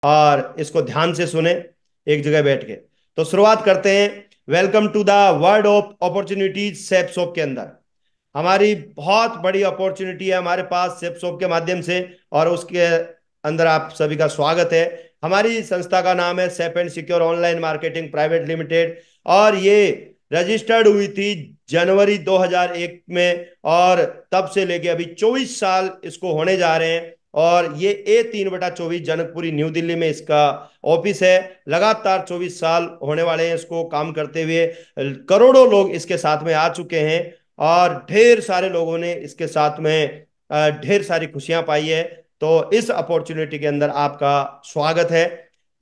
और इसको ध्यान से सुने एक जगह बैठ के। तो शुरुआत करते हैं। Welcome to the world of opportunities Safe Shop के अंदर। हमारी बहुत बड़ी अपॉर्चुनिटी है हमारे पास सेप शॉप के माध्यम से, और उसके अंदर आप सभी का स्वागत है। हमारी संस्था का नाम है shape and secure online marketing private limited, और ये रजिस्टर्ड हुई थी जनवरी 2001 में, और तब से लेके अभी 24 साल इसको होने जा रहे हैं। और ये A3/24 जनकपुरी न्यू दिल्ली में इसका ऑफिस है। लगातार 24 साल होने वाले हैं इसको काम करते हुए। करोड़ों लोग इसके साथ में आ चुके हैं, और ढेर सारे लोगों ने इसके साथ में ढेर सारी खुशियां पाई है। तो इस अपॉर्चुनिटी के अंदर आपका स्वागत है।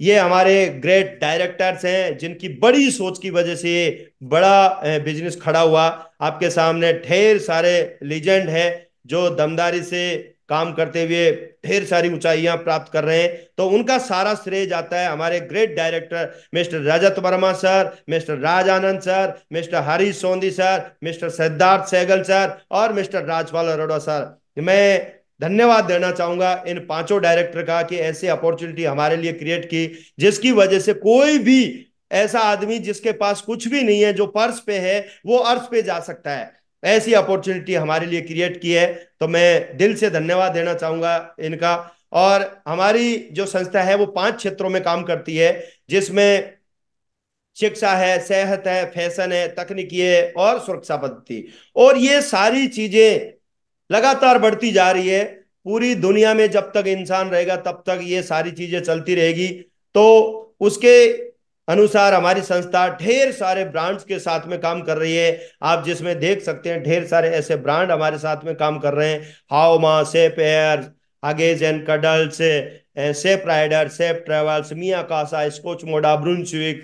ये हमारे ग्रेट डायरेक्टर्स हैं जिनकी बड़ी सोच की वजह से ये बड़ा बिजनेस खड़ा हुआ। आपके सामने ढेर सारे लीजेंड हैं जो दमदारी से काम करते हुए ढेर सारी ऊंचाइयां प्राप्त कर रहे हैं। तो उनका सारा श्रेय जाता है हमारे great director mister Rajat Verma sir, mister Raj Anand sir, mister Harish Sondhi sir, mister Siddharth Sehgal sir और मिस्टर राजपाल अरोड़ा सर। मैं धन्यवाद देना चाहूंगा इन पांचों डायरेक्टर का कि ऐसी अपॉर्चुनिटी हमारे लिए क्रिएट की, जिसकी वजह से कोई भी ऐसा आदमी जिसके पास कुछ भी नहीं है, जो पर्स पे है, वो अर्श पे जा सकता है। ऐसी अपॉर्चुनिटी हमारे लिए क्रिएट की है। तो मैं दिल से धन्यवाद देना चाहूंगा इनका। और हमारी जो संस्था है वो 5 क्षेत्रों में काम करती है, जिसमें शिक्षा है, सेहत है, फैशन है, तकनीकी है और सुरक्षा पद्धति। और ये सारी चीजें लगातार बढ़ती जा रही है। पूरी दुनिया में जब तक इंसान रहेगा तब तक ये सारी चीजें चलती रहेगी। तो उसके अनुसार हमारी संस्था ढेर सारे ब्रांड्स के साथ में काम कर रही है। आप जिसमें देख सकते हैं ढेर सारे ऐसे ब्रांड हमारे साथ में काम कर रहे हैं। Haoma, Sep Air, Hugs and Cuddles, Sep Rider, Sep Travels, Mia Casa, Scotch Moda, Brunswick,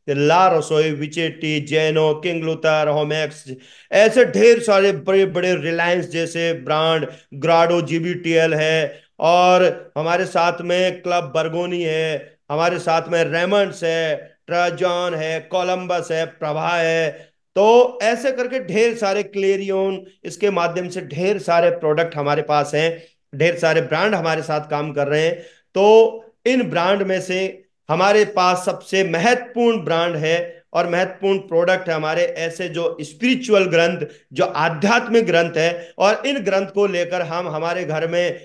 ला रसोई, विचेटी, जेनो, किंग लूथर, होमेक्स, ऐसे ढेर सारे बड़े बड़े रिलायंस जैसे ब्रांड, ग्राडो जीबीटीएल है, और हमारे साथ में क्लब बर्गोनी है, हमारे साथ में रेमंड्स है, ट्राजॉन है, कोलंबस है, प्रभा है। तो ऐसे करके ढेर सारे क्लेरियन, इसके माध्यम से ढेर सारे प्रोडक्ट हमारे पास हैं। ढेर सारे ब्रांड हमारे साथ काम कर रहे हैं। तो इन ब्रांड में से हमारे पास सबसे महत्वपूर्ण ब्रांड है और महत्वपूर्ण प्रोडक्ट है हमारे ऐसे जो स्पिरिचुअल ग्रंथ, जो आध्यात्मिक ग्रंथ है। और इन ग्रंथ को लेकर हम हमारे घर में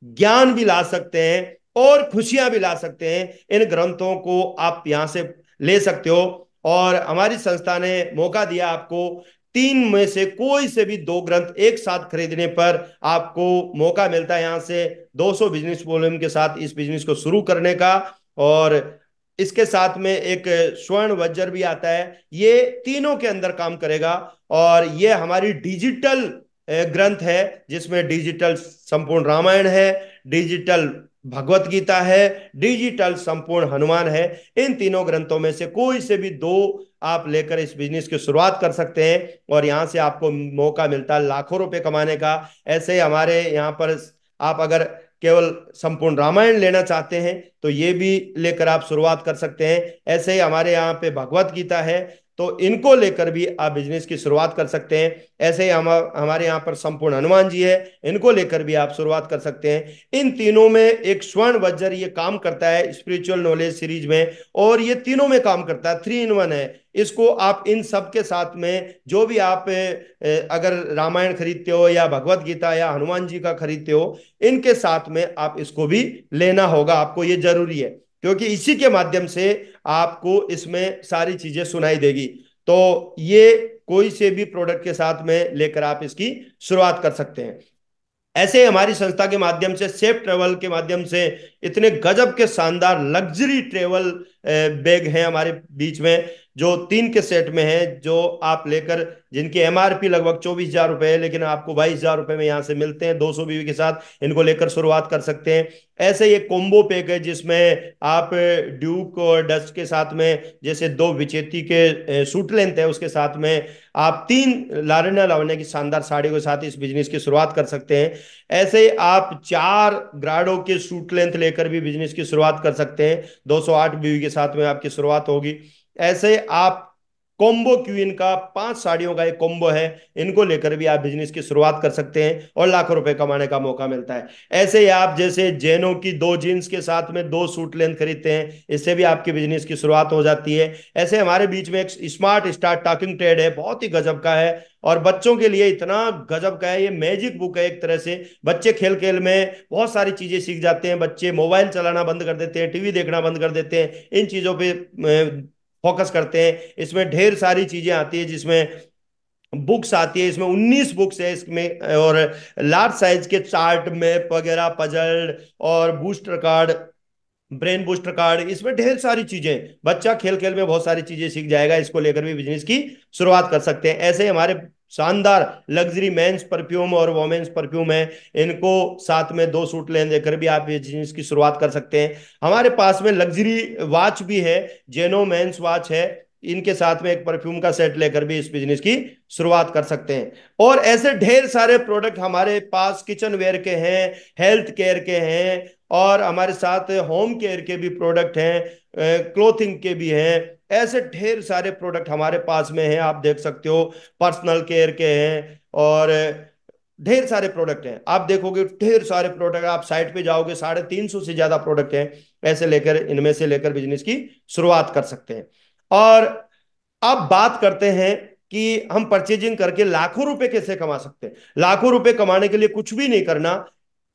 ज्ञान भी ला सकते हैं और खुशियां भी ला सकते हैं। इन ग्रंथों को आप यहां से ले सकते हो। और हमारी संस्था ने मौका दिया आपको, 3 में से कोई से भी 2 ग्रंथ एक साथ खरीदने पर आपको मौका मिलता है यहां से 200 बिजनेस वॉल्यूम के साथ इस बिजनेस को शुरू करने का। और इसके साथ में एक स्वर्ण वज्र भी आता है, ये तीनों के अंदर काम करेगा। और ये हमारी डिजिटल ग्रंथ है, जिसमें डिजिटल संपूर्ण रामायण है, डिजिटल भगवत गीता है, डिजिटल संपूर्ण हनुमान है। इन तीनों ग्रंथों में से कोई से भी 2 आप लेकर इस बिजनेस की शुरुआत कर सकते हैं, और यहां से आपको मौका मिलता है लाखों रुपए कमाने का। ऐसे ही हमारे यहाँ पर आप अगर केवल संपूर्ण रामायण लेना चाहते हैं तो ये भी लेकर आप शुरुआत कर सकते हैं। ऐसे ही हमारे यहाँ पे भगवत गीता है, तो इनको लेकर भी आप बिजनेस की शुरुआत कर सकते हैं। ऐसे ही हमारे यहाँ पर संपूर्ण हनुमान जी है, इनको लेकर भी आप शुरुआत कर सकते हैं। इन तीनों में एक स्वर्ण वज्र ये काम करता है स्पिरिचुअल नॉलेज सीरीज में, और ये तीनों में काम करता है, 3 in 1 है। इसको आप इन सब के साथ में जो भी आप अगर रामायण खरीदते हो या भगवत गीता या हनुमान जी का खरीदते हो, इनके साथ में आप इसको भी लेना होगा, आपको ये जरूरी है, क्योंकि इसी के माध्यम से आपको इसमें सारी चीजें सुनाई देगी। तो ये कोई से भी प्रोडक्ट के साथ में लेकर आप इसकी शुरुआत कर सकते हैं। ऐसे हमारी संस्था के माध्यम से सेफ ट्रेवल के माध्यम से इतने गजब के शानदार लग्जरी ट्रेवल बैग हैं हमारे बीच में, जो 3 के सेट में है, जो आप लेकर, जिनकी एमआरपी लगभग 24,000 रुपए है, लेकिन आपको 22,000 रुपए में यहाँ से मिलते हैं 200 बीवी के साथ। इनको लेकर शुरुआत कर सकते हैं। ऐसे ये कोम्बो पैक है जिसमें आप ड्यूक और डस्ट के साथ में, जैसे 2 विचेती के सूट लेंथ है, उसके साथ में आप 3 लारना लावण्य की शानदार साड़ियों के साथ इस बिजनेस की शुरुआत कर सकते हैं। ऐसे ही आप 4 ग्राडो के सूट लेंथ लेकर भी बिजनेस की शुरुआत कर सकते हैं। 208 बीवी के साथ में आपकी शुरुआत होगी। ऐसे आप कॉम्बो क्वीन का 5 साड़ियों का एक कॉम्बो है। इनको लेकर भी आप बिजनेस की शुरुआत कर सकते हैं और लाखों रुपए कमाने का मौका मिलता है। ऐसे ही आप जैसे जैनों की 2 जीन्स के साथ में 2 सूट लेंथ खरीदते हैं, इससे भी आपकी बिजनेस की शुरुआत हो जाती है। ऐसे हमारे बीच में एक स्मार्ट स्टार्ट टॉकिंग ट्रेड है, बहुत ही गजब का है और बच्चों के लिए इतना गजब का है, ये मैजिक बुक है एक तरह से। बच्चे खेल खेल में बहुत सारी चीजें सीख जाते हैं। बच्चे मोबाइल चलाना बंद कर देते हैं, टीवी देखना बंद कर देते हैं, इन चीजों पे फोकस करते हैं। इसमें ढेर सारी चीजें आती है, जिसमें बुक्स आती है, इसमें 19 बुक्स है इसमें, और लार्ज साइज के चार्ट मैप वगैरह, पजल और booster card, brain booster card, इसमें ढेर सारी चीजें, बच्चा खेल खेल में बहुत सारी चीजें सीख जाएगा। इसको लेकर भी बिजनेस की शुरुआत कर सकते हैं। ऐसे हमारे शानदार लग्जरी मेंस परफ्यूम और वोमेन्स परफ्यूम है, इनको साथ में 2 सूट लेन देकर भी आप बिजनेस की शुरुआत कर सकते हैं। हमारे पास में लग्जरी वॉच भी है, जेनो मेंस वॉच है, इनके साथ में एक परफ्यूम का सेट लेकर भी इस बिजनेस की शुरुआत कर सकते हैं। और ऐसे ढेर सारे प्रोडक्ट हमारे पास किचन वेयर के हैं, हेल्थ केयर के हैं, और हमारे साथ होम केयर के भी प्रोडक्ट हैं, क्लोथिंग के भी हैं। ऐसे ढेर सारे प्रोडक्ट हमारे पास में हैं, आप देख सकते हो, पर्सनल केयर के हैं, और ढेर सारे प्रोडक्ट हैं। आप देखोगे ढेर सारे प्रोडक्ट, आप साइट पे जाओगे 350 से ज्यादा प्रोडक्ट हैं। ऐसे लेकर, इनमें से लेकर बिजनेस की शुरुआत कर सकते हैं। और अब बात करते हैं कि हम परचेजिंग करके लाखों रुपए कैसे कमा सकते हैं। लाखों रुपए कमाने के लिए कुछ भी नहीं करना,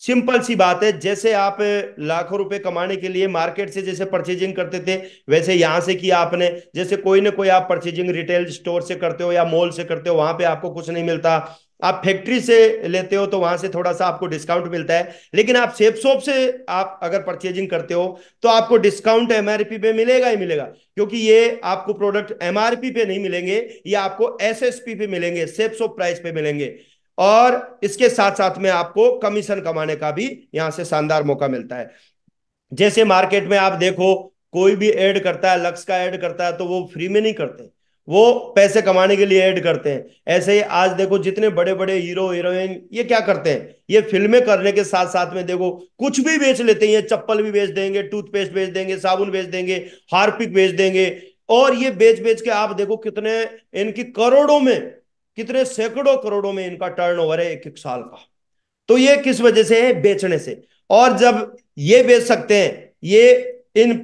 सिंपल सी बात है। जैसे आप लाखों रुपए कमाने के लिए मार्केट से जैसे परचेजिंग करते थे, वैसे यहां से किया आपने। जैसे कोई ना कोई आप परचेजिंग रिटेल स्टोर से करते हो या मॉल से करते हो, वहां पे आपको कुछ नहीं मिलता। आप फैक्ट्री से लेते हो तो वहां से थोड़ा सा आपको डिस्काउंट मिलता है, लेकिन आप सेफ शॉप से आप अगर परचेजिंग करते हो तो आपको डिस्काउंट एमआरपी पे मिलेगा ही मिलेगा, क्योंकि ये आपको प्रोडक्ट एमआरपी पे नहीं मिलेंगे, ये आपको एसएसपी पे मिलेंगे, सेफ शॉप प्राइस पे मिलेंगे। और इसके साथ साथ में आपको कमीशन कमाने का भी यहां से शानदार मौका मिलता है। जैसे मार्केट में आप देखो, कोई भी ऐड करता है, लक्स का ऐड करता है, तो वो फ्री में नहीं करते, वो पैसे कमाने के लिए ऐड करते हैं। ऐसे ही आज देखो, जितने बड़े बड़े हीरो हीरोइन ये क्या करते हैं, ये फिल्में करने के साथ साथ में देखो कुछ भी बेच लेते हैं। ये चप्पल भी बेच देंगे, टूथपेस्ट बेच देंगे, साबुन बेच देंगे, हार्पिक बेच देंगे, और ये बेच बेच के आप देखो कितने, इनकी करोड़ों में, कितने सैकड़ों करोड़ों में इनका टर्नओवर है एक एक साल का। तो ये किस वजह से है? बेचने से। और जब ये बेच सकते हैं, ये इन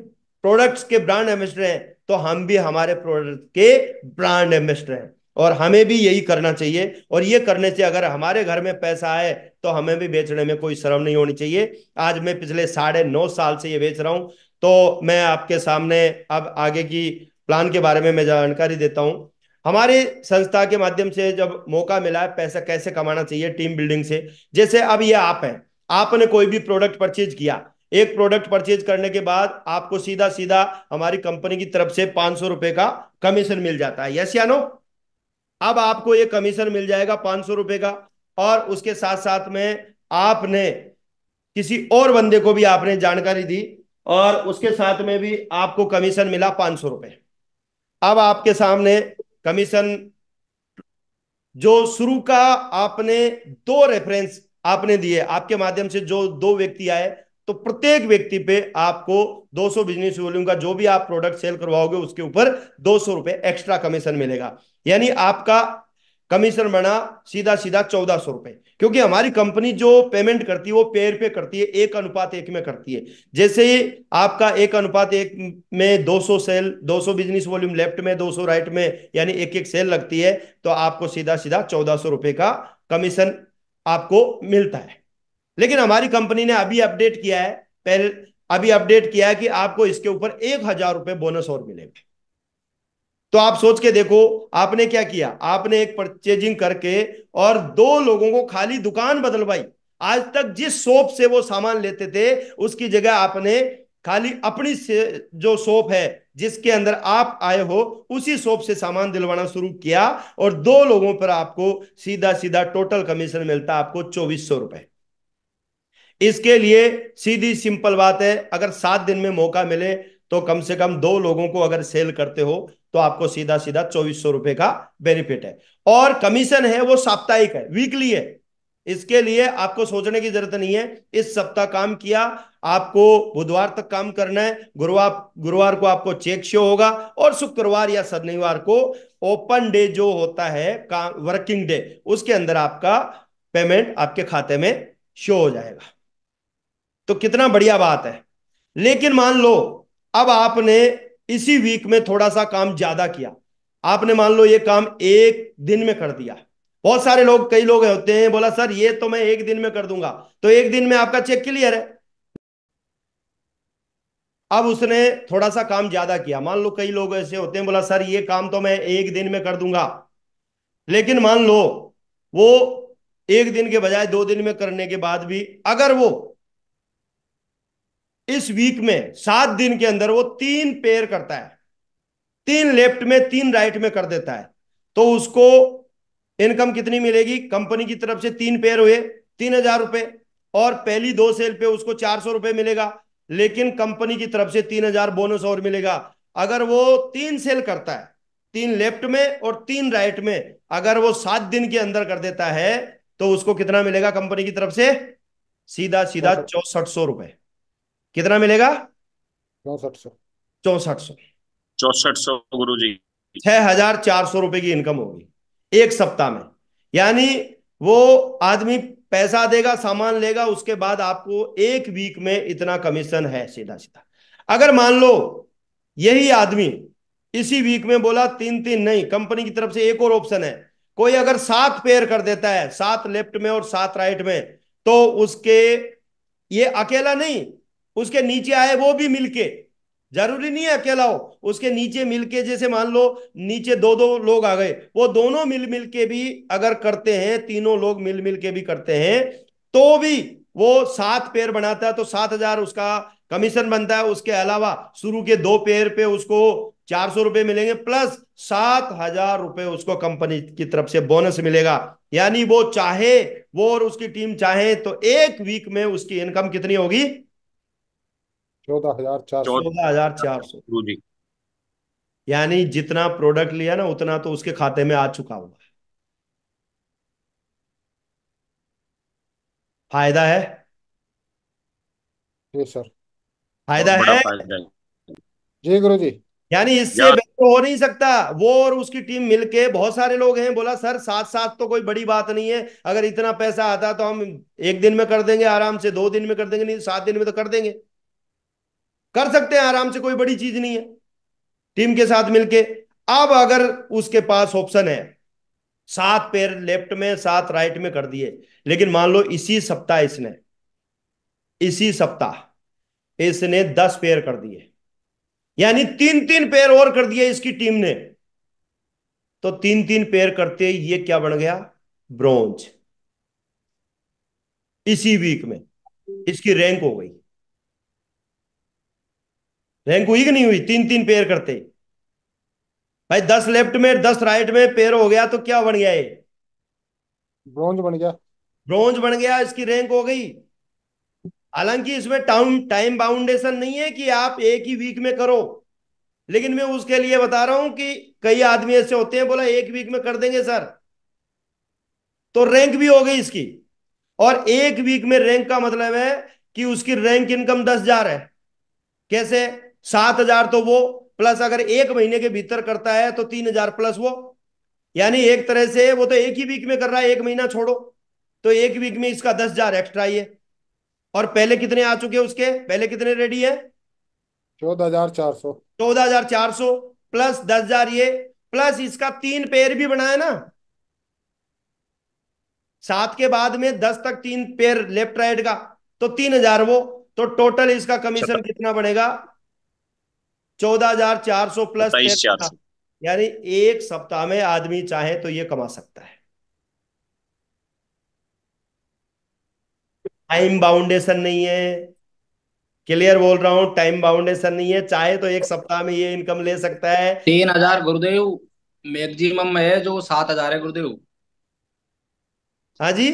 प्रोडक्ट्स के ब्रांड एम्बेसडर हैं, तो हम भी हमारे प्रोडक्ट के ब्रांड एम्बेसडर हैं, और हमें भी यही करना चाहिए। और ये करने से अगर हमारे घर में पैसा आए तो हमें भी बेचने में कोई शर्म नहीं होनी चाहिए। आज मैं पिछले 9.5 साल से ये बेच रहा हूं, तो मैं आपके सामने अब आगे की प्लान के बारे में मैं जानकारी देता हूं। हमारे संस्था के माध्यम से जब मौका मिला है पैसा कैसे कमाना चाहिए टीम बिल्डिंग से, जैसे अब ये आप हैं, आपने कोई भी प्रोडक्ट परचेज किया, एक प्रोडक्ट परचेज करने के बाद आपको सीधा सीधा हमारी कंपनी की तरफ से 500 रुपए का कमीशन मिल जाता है, यस या नो? अब आपको ये कमीशन मिल जाएगा 500 रुपए का, और उसके साथ साथ में आपने किसी और बंदे को भी आपने जानकारी दी, और उसके साथ में भी आपको कमीशन मिला 500 रुपए। अब आपके सामने कमीशन जो शुरू का आपने 2 रेफरेंस आपने दिए, आपके माध्यम से जो 2 व्यक्ति आए, तो प्रत्येक व्यक्ति पे आपको 200 बिजनेस वॉल्यूम का जो भी आप प्रोडक्ट सेल करवाओगे उसके ऊपर 200 रुपए एक्स्ट्रा कमीशन मिलेगा। यानी आपका कमीशन बना सीधा सीधा 1400 रुपए, क्योंकि हमारी कंपनी जो पेमेंट करती है वो पेयर पे करती है, 1:1 में करती है। जैसे ही आपका 1:1 में 200 सेल, 200 बिजनेस वॉल्यूम लेफ्ट में, 200 राइट में, यानी एक एक सेल लगती है, तो आपको सीधा सीधा 1400 रुपए का कमीशन आपको मिलता है। लेकिन हमारी कंपनी ने अभी अपडेट किया है, पहले अभी अपडेट किया है कि आपको इसके ऊपर 1,000 रुपए बोनस और मिलेगा। तो आप सोच के देखो, आपने क्या किया, आपने एक परचेजिंग करके और 2 लोगों को खाली दुकान बदलवाई। आज तक जिस शॉप से वो सामान लेते थे उसकी जगह आपने खाली अपनी से जो शॉप है जिसके अंदर आप आए हो उसी शॉप से सामान दिलवाना शुरू किया, और 2 लोगों पर आपको सीधा सीधा टोटल कमीशन मिलता है आपको 2400 रुपए। इसके लिए सीधी सिंपल बात है, अगर 7 दिन में मौका मिले तो कम से कम 2 लोगों को अगर सेल करते हो तो आपको सीधा सीधा 2400 रुपए का बेनिफिट है। और कमीशन है वो साप्ताहिक है, वीकली है, इसके लिए आपको सोचने की जरूरत नहीं है। इस सप्ताह काम किया, आपको बुधवार तक काम करना है। गुरुवार गुरुवार को आपको चेक शो होगा, और शुक्रवार या शनिवार को ओपन डे जो होता है काम वर्किंग डे, उसके अंदर आपका पेमेंट आपके खाते में शो हो जाएगा। तो कितना बढ़िया बात है। लेकिन मान लो अब आपने इसी वीक में थोड़ा सा काम ज्यादा किया, आपने मान लो ये काम एक दिन में कर दिया। बहुत सारे लोग, कई लोग होते हैं बोला सर ये तो मैं एक दिन में कर दूंगा, तो एक दिन में आपका चेक क्लियर है। अब उसने थोड़ा सा काम ज्यादा किया, मान लो कई लोग ऐसे होते हैं बोला सर ये काम तो मैं एक दिन में कर दूंगा, लेकिन मान लो वो एक दिन के बजाय 2 दिन में करने के बाद भी अगर वो इस वीक में 7 दिन के अंदर वो 3 पेयर करता है, 3 लेफ्ट में 3 राइट में कर देता है, तो उसको इनकम कितनी मिलेगी? कंपनी की तरफ से 3 पेयर हुए, 3,000 रुपए, और पहली 2 सेल पे उसको 400 रुपए मिलेगा, लेकिन कंपनी की तरफ से 3,000 बोनस और मिलेगा। अगर वो 3 सेल करता है, 3 लेफ्ट में और 3 राइट में, अगर वो 7 दिन के अंदर कर देता है, तो उसको कितना मिलेगा कंपनी की तरफ से? सीधा सीधा 64। 6400 रुपए। कितना मिलेगा? 6400। 6400। 6400 गुरु जी। 6,400 रुपए की इनकम होगी एक सप्ताह में। यानी वो आदमी पैसा देगा, सामान लेगा, उसके बाद आपको एक वीक में इतना कमीशन है सीधा सीधा। अगर मान लो यही आदमी इसी वीक में बोला 3 3 नहीं, कंपनी की तरफ से एक और ऑप्शन है, कोई अगर 7 पेयर कर देता है, 7 लेफ्ट में और 7 राइट में, तो उसके, ये अकेला नहीं, उसके नीचे आए वो भी मिलके, जरूरी नहीं है अकेला हो, उसके नीचे मिलके, जैसे मान लो नीचे 2 2 लोग आ गए, वो दोनों मिल मिल के भी अगर करते हैं, तीनों लोग मिल मिल के भी करते हैं, तो भी वो 7 पेयर बनाता है, तो 7,000 उसका कमीशन बनता है। उसके अलावा शुरू के 2 पेयर पे उसको 400 रुपए मिलेंगे, प्लस 7,000 रुपए उसको कंपनी की तरफ से बोनस मिलेगा। यानी वो चाहे, वो और उसकी टीम चाहे, तो एक वीक में उसकी इनकम कितनी होगी? 14,400। 14,400। गुरु जी। यानी जितना प्रोडक्ट लिया ना उतना तो उसके खाते में आ चुका हुआ है। फायदा है? जी सर। बहुत फायदा बड़ा है। फायदा है। जी गुरु जी। यानी इससे यार, बेहतर हो नहीं सकता। वो और उसकी टीम मिलके, बहुत सारे लोग हैं बोला सर 7 7 तो कोई बड़ी बात नहीं है, अगर इतना पैसा आता तो हम एक दिन में कर देंगे आराम से, 2 दिन में कर देंगे, नहीं 7 दिन में तो कर देंगे। कर सकते हैं आराम से, कोई बड़ी चीज नहीं है, टीम के साथ मिलके। अब अगर उसके पास ऑप्शन है, 7 पेयर लेफ्ट में 7 राइट में कर दिए, लेकिन मान लो इसी सप्ताह इसने 10 पेयर कर दिए, यानी 3 3 पेयर और कर दिए इसकी टीम ने, तो 3 3 पेयर करते ये क्या बन गया? ब्रॉन्ज। इसी वीक में इसकी रैंक हो गई। रैंक हुई कि नहीं हुई? 3 3 पेयर करते भाई, 10 लेफ्ट में 10 राइट में पेयर हो गया, तो क्या बन गया ये? ब्रॉन्ज बन गया। ब्रॉन्ज बन गया, इसकी रैंक हो गई। हालांकि इसमें टाइम टाइम बाउंडेशन नहीं है कि आप एक ही वीक में करो, लेकिन मैं उसके लिए बता रहा हूं कि कई आदमी ऐसे होते हैं बोला एक वीक में कर देंगे सर, तो रैंक भी हो गई इसकी। और एक वीक में रैंक का मतलब है कि उसकी रैंक इनकम 10,000 है। कैसे? 7,000 तो वो, प्लस अगर एक महीने के भीतर करता है तो 3,000 प्लस वो, यानी एक तरह से वो तो एक ही वीक में कर रहा है, एक महीना छोड़ो, तो एक वीक में इसका 10,000 एक्स्ट्रा ही है। और पहले कितने आ चुके हैं उसके? पहले कितने रेडी है? 14,400। 14,400 प्लस 10,000 ये, प्लस इसका 3 पेयर भी बनाया ना, 7 के बाद में 10 तक 3 पेयर लेफ्ट राइट का, तो 3,000 वो, तो टोटल इसका कमीशन कितना बनेगा? 14,400 प्लस 13,000। 27,400। यानी एक सप्ताह में आदमी चाहे तो ये कमा सकता है। टाइम बाउंडेशन नहीं है, क्लियर बोल रहा हूं, टाइम बाउंडेशन नहीं है, चाहे तो एक सप्ताह में ये इनकम ले सकता है। 3,000 गुरुदेव मैक्सिमम है, जो 7,000 है गुरुदेव। हाँ जी।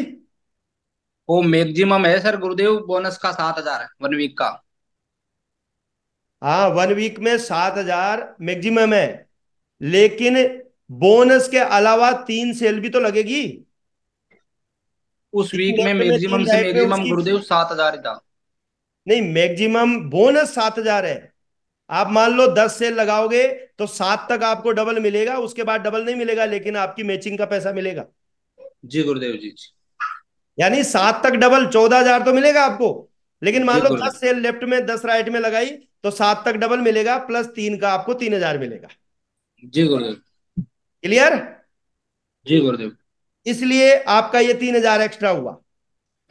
वो मैक्सिमम है सर गुरुदेव, बोनस का 7,000 है 1 वीक का। हाँ, 1 वीक में 7,000 मैक्सिमम है, लेकिन बोनस के अलावा 3 सेल भी तो लगेगी। उस तीन वीक में लेफ्ट में मैक्सिमम तीन से राइट में मैक्सिमम उसकी। गुरुदेव 7,000 ही था। नहीं, मैक्सिमम बोनस 7,000 है। आप मान लो 10 सेल लगाओगे तो 7 तक आपको डबल मिलेगा, उसके बाद डबल नहीं मिलेगा, लेकिन आपकी मैचिंग का पैसा मिलेगा। जी गुरुदेव जी। यानी 7 तक डबल 14,000 तो मिलेगा आपको। लेकिन मान जी लो गुरुदेव। 10 सेल लेफ्ट में 10 राइट में लगाई तो 7 तक डबल मिलेगा, प्लस 3 का आपको 3,000 मिलेगा। जी गुरुदेव। क्लियर? जी गुरुदेव। इसलिए आपका ये 3,000 एक्स्ट्रा हुआ।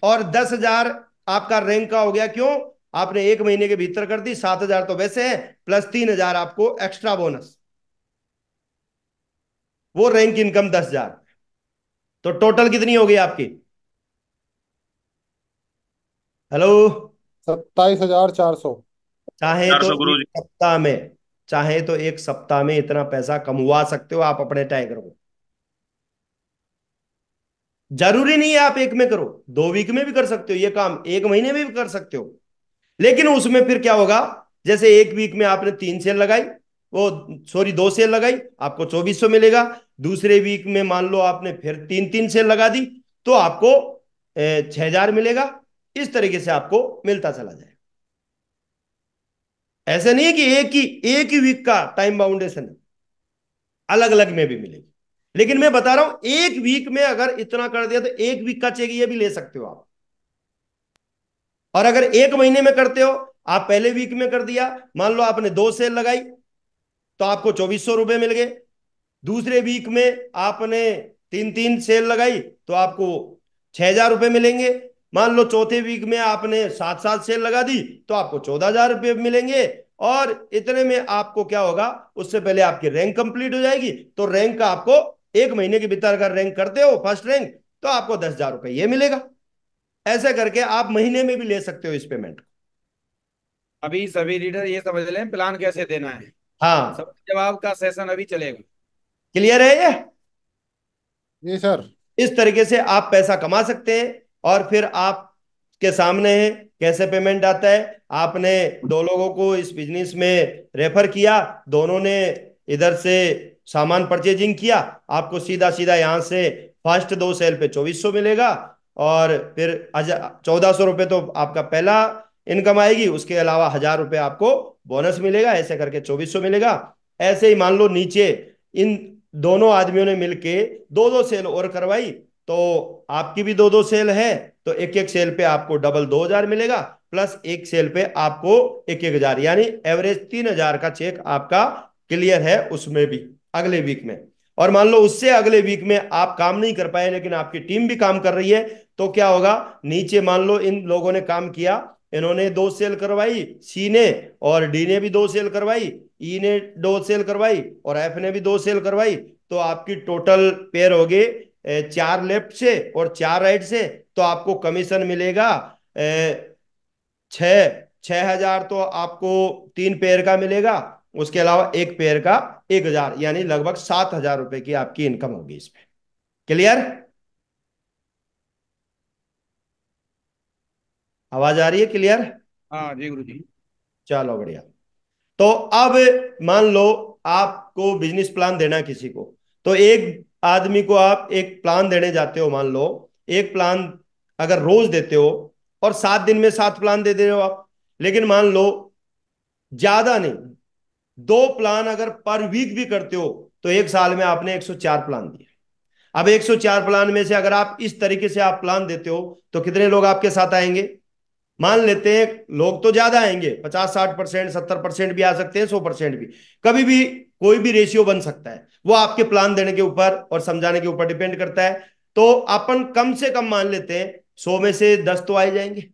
और 10,000 आपका रैंक का हो गया, क्यों? आपने एक महीने के भीतर कर दी। 7,000 तो वैसे है, प्लस 3,000 आपको एक्स्ट्रा बोनस, वो रैंक इनकम 10,000। तो टोटल कितनी होगी आपकी? हेलो? 27,400। चाहे चार तो सौ गुरु एक जी। सप्ताह में चाहे तो एक सप्ताह में इतना पैसा कमवा सकते हो आप अपने टाइगर को। जरूरी नहीं है आप एक में करो, 2 वीक में भी कर सकते हो ये काम, एक महीने में भी कर सकते हो। लेकिन उसमें फिर क्या होगा? जैसे एक वीक में आपने 3 सेल लगाई, वो सॉरी 2 सेल लगाई, आपको 2,400 मिलेगा। दूसरे वीक में मान लो आपने फिर 3-3 सेल लगा दी, तो आपको 6,000 मिलेगा। इस तरीके से आपको मिलता चला जाए। ऐसे नहीं है कि एक ही वीक का टाइम बाउंडेशन है, अलग अलग में भी मिलेगी। लेकिन मैं बता रहा हूं, एक वीक में अगर इतना कर दिया तो एक वीक का चेक ये भी ले सकते हो आप। और अगर एक महीने में करते हो, आप पहले वीक में कर दिया, मान लो आपने 2 सेल लगाई तो आपको 2,400 रुपए मिल गए। दूसरे वीक में आपने 3-3 सेल लगाई तो आपको 6,000 रुपए मिलेंगे। मान लो चौथे वीक में आपने 7-7 सेल लगा दी तो आपको 14,000 रुपये मिलेंगे। और इतने में आपको क्या होगा? उससे पहले आपकी रैंक कंप्लीट हो जाएगी। तो रैंक का आपको एक महीने के भीतर अगर रैंक करते हो फर्स्ट रैंक, तो आपको 10,000 रुपये ये मिलेगा। ऐसे करके आप महीने में भी ले सकते हो इस पेमेंट को। अभी सभी रीडर ये समझ लें प्लान कैसे देना है। हाँ, सब जवाब का सेशन अभी चलेगा। क्लियर है ये? जी सर। इस तरीके से आप पैसा कमा सकते हैं। और फिर आपके सामने है कैसे पेमेंट आता है। आपने 2 लोगों को इस बिजनेस में रेफर किया, दोनों ने इधर से सामान परचेजिंग किया, आपको सीधा सीधा यहां से फर्स्ट 2 सेल पे 2,400 मिलेगा। और फिर 1,400 रुपये तो आपका पहला इनकम आएगी, उसके अलावा 1,000 रुपये आपको बोनस मिलेगा। ऐसे करके 2,400 मिलेगा। ऐसे ही मान लो नीचे इन दोनों आदमियों ने मिलके 2-2 सेल और करवाई, तो आपकी भी 2-2 सेल है, तो एक एक सेल पे आपको डबल 2,000 मिलेगा, प्लस एक सेल पे आपको 1,100, यानी एवरेज 3,000 का चेक आपका क्लियर है उसमें भी अगले वीक में। और मान लो उससे अगले वीक में आप काम नहीं कर पाए लेकिन आपकी टीम भी काम कर रही है, तो क्या होगा? नीचे मान लो इन लोगों ने काम किया, इन्होंने 2 सेल करवाई, सी ने, और डी ने भी 2 सेल करवाई, ई ने 2 सेल करवाई, और एफ ने भी 2 सेल करवाई। तो आपकी टोटल पेयर हो गए 4 लेफ्ट से और 4 राइट से। तो आपको कमीशन मिलेगा 6,000 तो आपको 3 पेयर का मिलेगा, उसके अलावा एक पेयर का 1,000, यानी लगभग 7,000 रुपए की आपकी इनकम होगी इसमें। क्लियर? आवाज आ रही है? क्लियर? हाँ जी गुरु जी। चलो बढ़िया। तो अब मान लो आपको बिजनेस प्लान देना है किसी को, तो एक आदमी को आप एक प्लान देने जाते हो, मान लो एक प्लान अगर रोज देते हो और 7 दिन में 7 प्लान दे रहे हो आप, लेकिन मान लो ज्यादा नहीं, 2 प्लान अगर पर वीक भी करते हो, तो एक साल में आपने 104 प्लान दिए। अब 104 प्लान में से अगर आप इस तरीके से आप प्लान देते हो तो कितने लोग आपके साथ आएंगे? मान लेते हैं लोग तो ज्यादा आएंगे, 50-60%, 70% भी आ सकते हैं, 100% भी, कभी भी कोई भी रेशियो बन सकता है। वो आपके प्लान देने के ऊपर और समझाने के ऊपर डिपेंड करता है। तो अपन कम से कम मान लेते हैं 100 में से 10 तो आ जाएंगे,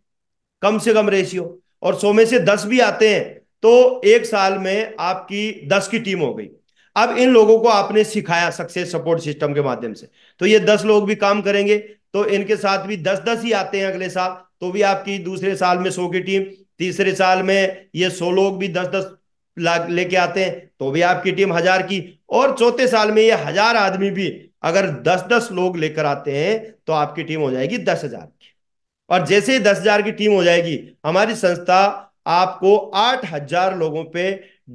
कम से कम रेशियो। और 100 में से 10 भी आते हैं तो एक साल में आपकी 10 की टीम हो गई। अब इन लोगों को आपने सिखाया सक्सेस सपोर्ट सिस्टम के माध्यम से, तो ये 10 लोग भी काम करेंगे, तो इनके साथ भी 10-10 ही आते हैं अगले साल, तो भी आपकी दूसरे साल में 100 की टीम। तीसरे साल में ये 100 लोग भी 10-10 लेके आते हैं, तो भी आपकी टीम 1,000 की। और चौथे साल में ये 1,000 आदमी भी अगर 10-10 लोग लेकर आते हैं तो आपकी टीम हो जाएगी 10,000 की। और जैसे ही 10,000 की टीम हो जाएगी, हमारी संस्था आपको 8,000 लोगों पे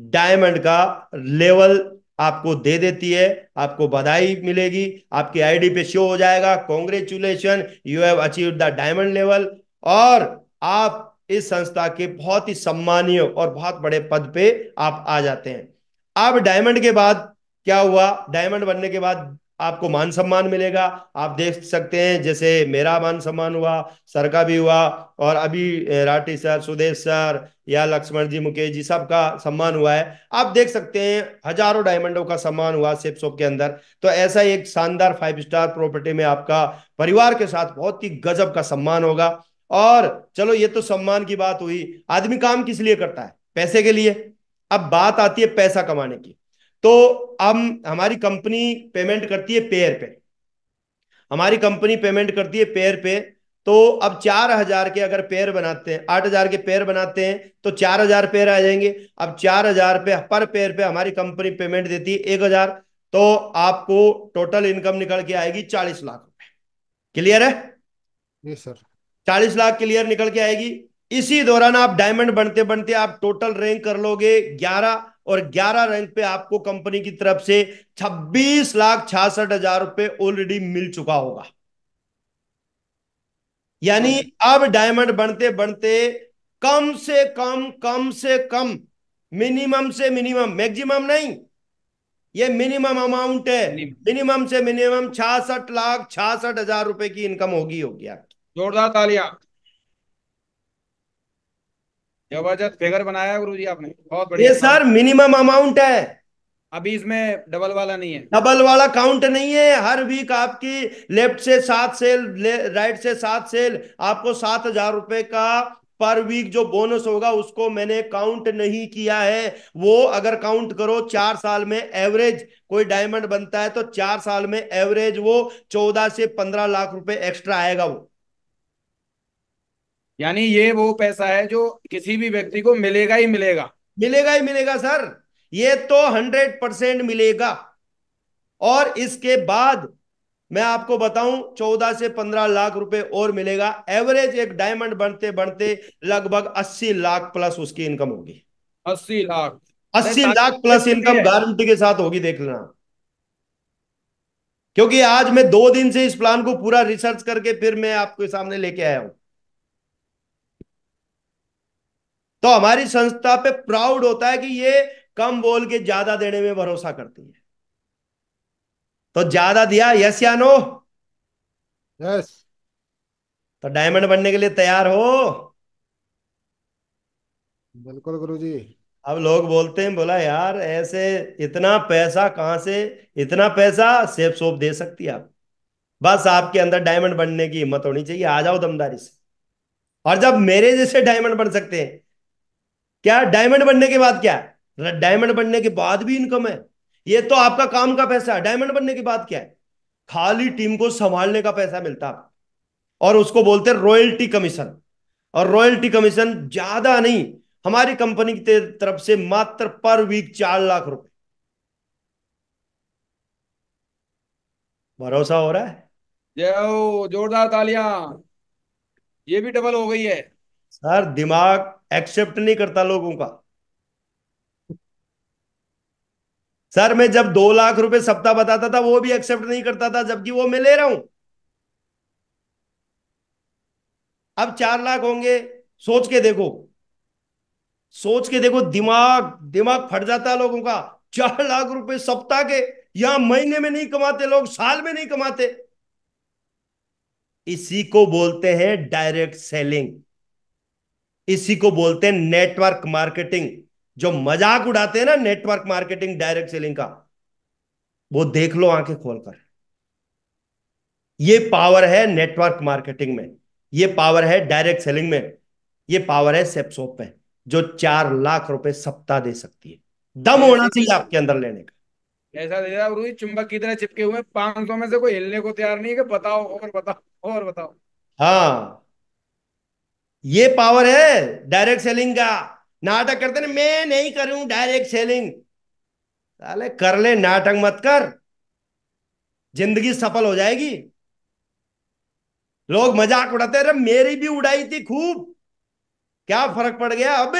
डायमंड का लेवल आपको दे देती है, आपको बधाई मिलेगी, आपकी आईडी पे शो हो जाएगा, congratulation you have achieved the diamond level, और आप इस संस्था के बहुत ही सम्मानीय और बहुत बड़े पद पे आप आ जाते हैं। अब डायमंड के बाद क्या हुआ, डायमंड बनने के बाद आपको मान सम्मान मिलेगा। आप देख सकते हैं जैसे मेरा मान सम्मान हुआ, सर का भी हुआ, और अभी राठी सर, सुदेश सर या लक्ष्मण जी, मुकेश जी, सबका सम्मान हुआ है। आप देख सकते हैं हजारों डायमंडों का सम्मान हुआ सेप शॉप के अंदर। तो ऐसा एक शानदार 5 स्टार प्रॉपर्टी में आपका परिवार के साथ बहुत ही गजब का सम्मान होगा। और चलो ये तो सम्मान की बात हुई। आदमी काम किस लिए करता है? पैसे के लिए। अब बात आती है पैसा कमाने की। तो हम हमारी कंपनी पेमेंट करती है पेयर पे, हमारी कंपनी पेमेंट करती है पेयर पे। तो अब 4,000 के अगर पेयर बनाते हैं, 8,000 के पेयर बनाते हैं तो 4,000 पेयर आ जाएंगे। अब 4,000 पे पर पेयर पे हमारी कंपनी पेमेंट देती है 1,000, तो आपको टोटल इनकम निकल के आएगी 40 लाख रुपए। क्लियर है? जी सर। 40 लाख क्लियर निकल के आएगी। इसी दौरान आप डायमंड बनते बनते आप टोटल रैंक कर लोगे 11, और 11 रैंक पे आपको कंपनी की तरफ से 26,66,000 रुपए ऑलरेडी मिल चुका होगा। यानी अब डायमंड बनते बनते कम से कम मिनिमम से मिनिमम, मैक्सिमम नहीं, ये मिनिमम अमाउंट है, मिनिमम से मिनिमम 66,66,000 रुपए की इनकम होगी होगी आपकी। जोरदार तालियां। जबरदस्त फिगर बनाया गुरुजी आपने, बहुत ये बढ़िया। सर मिनिमम अमाउंट है, अभी इसमें डबल वाला नहीं है। डबल वाला काउंट नहीं है। हर वीक आपकी लेफ्ट से 7 सेल, राइट से 7 सेल, आपको 7,000 रुपए का पर वीक जो बोनस होगा उसको मैंने काउंट नहीं किया है। वो अगर काउंट करो 4 साल में एवरेज कोई डायमंड बनता है तो 4 साल में एवरेज वो 14 से 15 लाख रुपए एक्स्ट्रा आएगा वो। यानी ये वो पैसा है जो किसी भी व्यक्ति को मिलेगा ही मिलेगा। मिलेगा ही मिलेगा सर, ये तो 100% मिलेगा। और इसके बाद मैं आपको बताऊं 14 से 15 लाख रुपए और मिलेगा। एवरेज एक डायमंड बनते बनते लगभग 80 लाख प्लस उसकी इनकम होगी। 80 लाख। नहीं, 80 लाख तालियां प्लस किसके इनकम लिए है? गारंटी के साथ होगी, देख लेना। क्योंकि आज मैं 2 दिन से इस प्लान को पूरा रिसर्च करके फिर मैं आपके सामने लेके आया हूं। तो हमारी संस्था पे प्राउड होता है कि ये कम बोल के ज्यादा देने में भरोसा करती है। तो ज्यादा दिया, यस या नो? यस। तो डायमंड बनने के लिए तैयार हो? बिल्कुल गुरुजी। अब लोग बोलते हैं, बोला यार ऐसे इतना पैसा कहां से, इतना पैसा सेफ सोप दे सकती है आप? बस आपके अंदर डायमंड बनने की हिम्मत होनी चाहिए, आ जाओ दमदारी से। और जब मेरे जैसे डायमंड बन सकते हैं, क्या डायमंड बनने के बाद क्या है? डायमंड बनने के बाद भी इनकम है। ये तो आपका काम का पैसा है। डायमंड बनने के बाद क्या है? खाली टीम को संभालने का पैसा मिलता है, और उसको बोलते हैं रॉयल्टी कमीशन। और रॉयल्टी कमीशन ज्यादा नहीं, हमारी कंपनी की तरफ से मात्र पर वीक 4 लाख रुपए। भरोसा हो रहा है? जय हो, जोरदार तालियां। ये भी डबल हो गई है। सर दिमाग एक्सेप्ट नहीं करता लोगों का। सर मैं जब 2 लाख रुपए सप्ताह बताता था वो भी एक्सेप्ट नहीं करता था, जबकि वो मैं ले रहा हूं। अब 4 लाख होंगे। सोच के देखो, सोच के देखो, दिमाग दिमाग फट जाता है लोगों का। 4 लाख रुपए सप्ताह के, यहां महीने में नहीं कमाते लोग, साल में नहीं कमाते। इसी को बोलते हैं डायरेक्ट सेलिंग, इसी को बोलते हैं नेटवर्क मार्केटिंग। जो मजाक उड़ाते हैं ना नेटवर्क मार्केटिंग डायरेक्ट सेलिंग का, वो देख लो आंखें खोलकर। ये पावर है नेटवर्क मार्केटिंग में, ये पावर है डायरेक्ट सेलिंग में, ये पावर है सेपसोप में, जो 4 लाख रुपए सप्ताह दे सकती है। दम होना ऐसे चाहिए आपके अंदर लेने का। ऐसा दे रहा गुरु जी, चुंबक की तरह चिपके हुए 500 में से कोई हिलने को तैयार नहीं है कि बताओ और बताओ और बताओ। हाँ, ये पावर है डायरेक्ट सेलिंग का। नाटक करते ना, मैं नहीं करूं डायरेक्ट सेलिंग। साले कर ले, नाटक मत कर, जिंदगी सफल हो जाएगी। लोग मजाक उड़ाते रहे, मेरी भी उड़ाई थी खूब, क्या फर्क पड़ गया? अब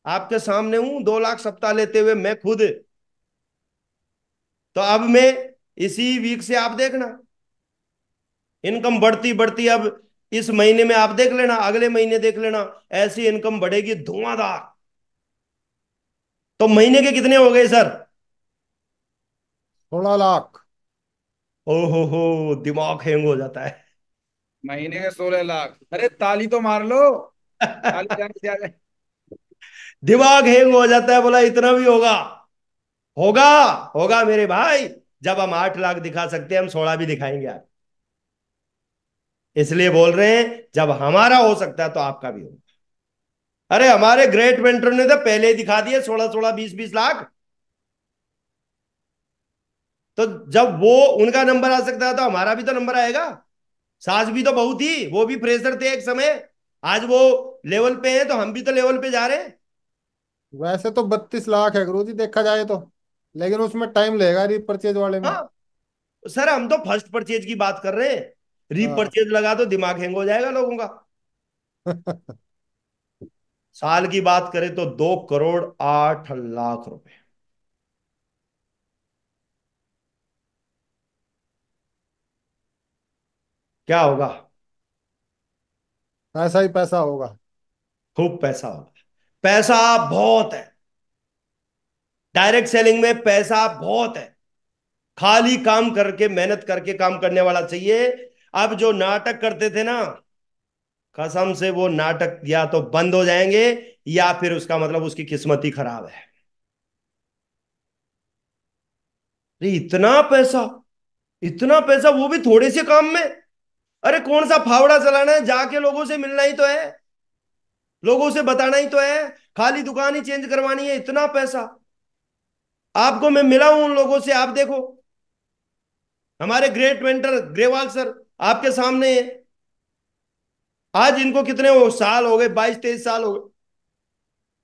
आपके सामने हूं 2 लाख सप्ताह लेते हुए मैं खुद। तो अब में इसी वीक से आप देखना इनकम बढ़ती बढ़ती, अब इस महीने में आप देख लेना, अगले महीने देख लेना, ऐसी इनकम बढ़ेगी धुआंधार। तो महीने के कितने हो गए सर? 16 लाख। ओहो दिमाग हैंग हो जाता है। महीने के 16 लाख, अरे ताली तो मार लो, ताली जाने से आ जाए। दिमाग हैंग हो जाता है, बोला इतना भी होगा? होगा, होगा मेरे भाई। जब हम 8 लाख दिखा सकते हैं, हम 16 भी दिखाएंगे आप। इसलिए बोल रहे हैं जब हमारा हो सकता है तो आपका भी होगा। अरे हमारे ग्रेट मेंटर ने तो पहले ही दिखा दिए 16-16, 20-20 लाख। तो जब वो उनका नंबर आ सकता है तो हमारा भी तो नंबर आएगा। सास भी तो बहू थी, वो भी फ्रेशर थे एक समय, आज वो लेवल पे हैं तो हम भी तो लेवल पे जा रहे हैं। वैसे तो 32 लाख है गुरुजी देखा जाए तो, लेकिन उसमें टाइम लगेगा रीपरचेज वाले में। हाँ सर, हम तो फर्स्ट परचेज की बात कर रहे हैं। हाँ। रीपरचेज लगा तो दिमाग हैंग हो जाएगा लोगों का। साल की बात करें तो 2 करोड़ 8 लाख रुपए। क्या होगा? ऐसा ही पैसा होगा। खूब पैसा होगा। पैसा बहुत है, डायरेक्ट सेलिंग में पैसा बहुत है। खाली काम करके, मेहनत करके काम करने वाला चाहिए। अब जो नाटक करते थे ना, कसम से वो नाटक या तो बंद हो जाएंगे, या फिर उसका मतलब उसकी किस्मत ही खराब है। अरे इतना पैसा, इतना पैसा, वो भी थोड़े से काम में। अरे कौन सा फावड़ा चलाना है, जाके लोगों से मिलना ही तो है, लोगों से बताना ही तो है, खाली दुकान ही चेंज करवानी है। इतना पैसा आपको मैं मिला हूं उन लोगों से, आप देखो। हमारे ग्रेट मेंटर ग्रेवाल सर आपके सामने है। आज इनको कितने साल हो गए, 22-23 साल हो गए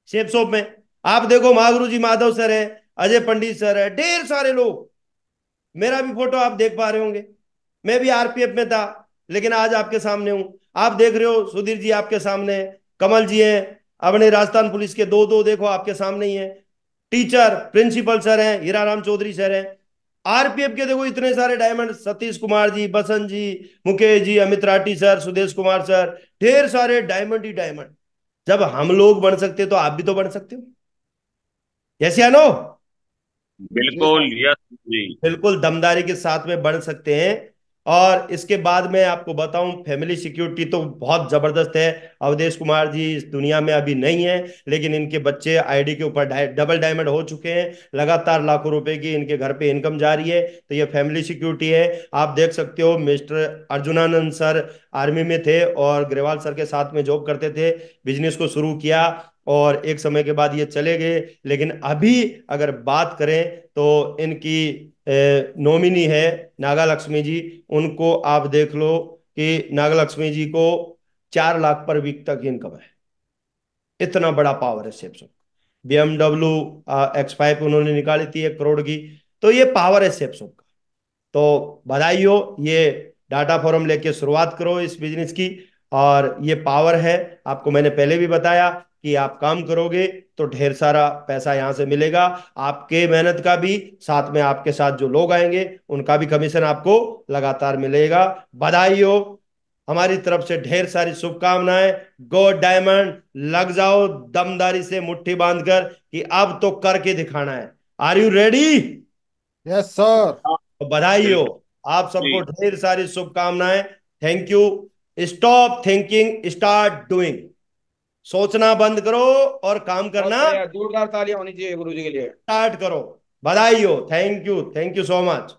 शेप शॉप में। आप देखो, महागुरु जी माधव सर है, अजय पंडित सर है, ढेर सारे लोग। मेरा भी फोटो आप देख पा रहे होंगे, मैं भी आरपीएफ में था, लेकिन आज आपके सामने हूं। आप देख रहे हो सुधीर जी आपके सामने है, कमल जी हैं, अपने राजस्थान पुलिस के दो दो देखो आपके सामने ही है। टीचर प्रिंसिपल सर हैं, हीराराम चौधरी सर हैं। आरपीएफ के देखो इतने सारे डायमंड, सतीश कुमार जी, बसंत जी, मुकेश जी, अमित राठी सर, सुदेश कुमार सर, ढेर सारे डायमंड ही डायमंड। जब हम लोग बन सकते तो आप भी तो बन सकते हो। यस या नो? जी बिल्कुल, सर। यस जी। बिल्कुल दमदारी के साथ में बढ़ सकते हैं। और इसके बाद मैं आपको बताऊं, फैमिली सिक्योरिटी तो बहुत जबरदस्त है। अवधेश कुमार जी इस दुनिया में अभी नहीं है, लेकिन इनके बच्चे आईडी के ऊपर डबल डायमंड हो चुके हैं। लगातार लाखों रुपए की इनके घर पे इनकम जा रही है। तो ये फैमिली सिक्योरिटी है। आप देख सकते हो मिस्टर अर्जुनानंद सर आर्मी में थे और ग्रेवाल सर के साथ में जॉब करते थे, बिजनेस को शुरू किया और एक समय के बाद ये चले गए। लेकिन अभी अगर बात करें तो इनकी नॉमिनी है नागा लक्ष्मी जी। उनको आप देख लो कि नागा लक्ष्मी जी को 4 लाख पर वीक तक इनकम है। इतना बड़ा पावर है सैमसंग। BMW X5 उन्होंने निकाली थी 1 करोड़ की। तो ये पावर है सैमसंग का। तो बधाई हो, ये डाटा फॉर्म लेके शुरुआत करो इस बिजनेस की। और ये पावर है, आपको मैंने पहले भी बताया कि आप काम करोगे तो ढेर सारा पैसा यहां से मिलेगा, आपके मेहनत का भी, साथ में आपके साथ जो लोग आएंगे उनका भी कमीशन आपको लगातार मिलेगा। बधाई हो, हमारी तरफ से ढेर सारी शुभकामनाएं। गो डायमंड, लग जाओ दमदारी से मुट्ठी बांधकर कि अब तो करके दिखाना है। Are you ready? Yes sir. हाँ, तो बधाई हो, बिल्कुल आप सबको जी। ढेर सारी शुभकामनाएं। Thank you. Stop thinking, start doing. सोचना बंद करो और काम बहुत करना बढ़िया, जोरदार तालियां होनी चाहिए गुरु जी के लिए। स्टार्ट करो। बधाई हो, thank you, thank you so much.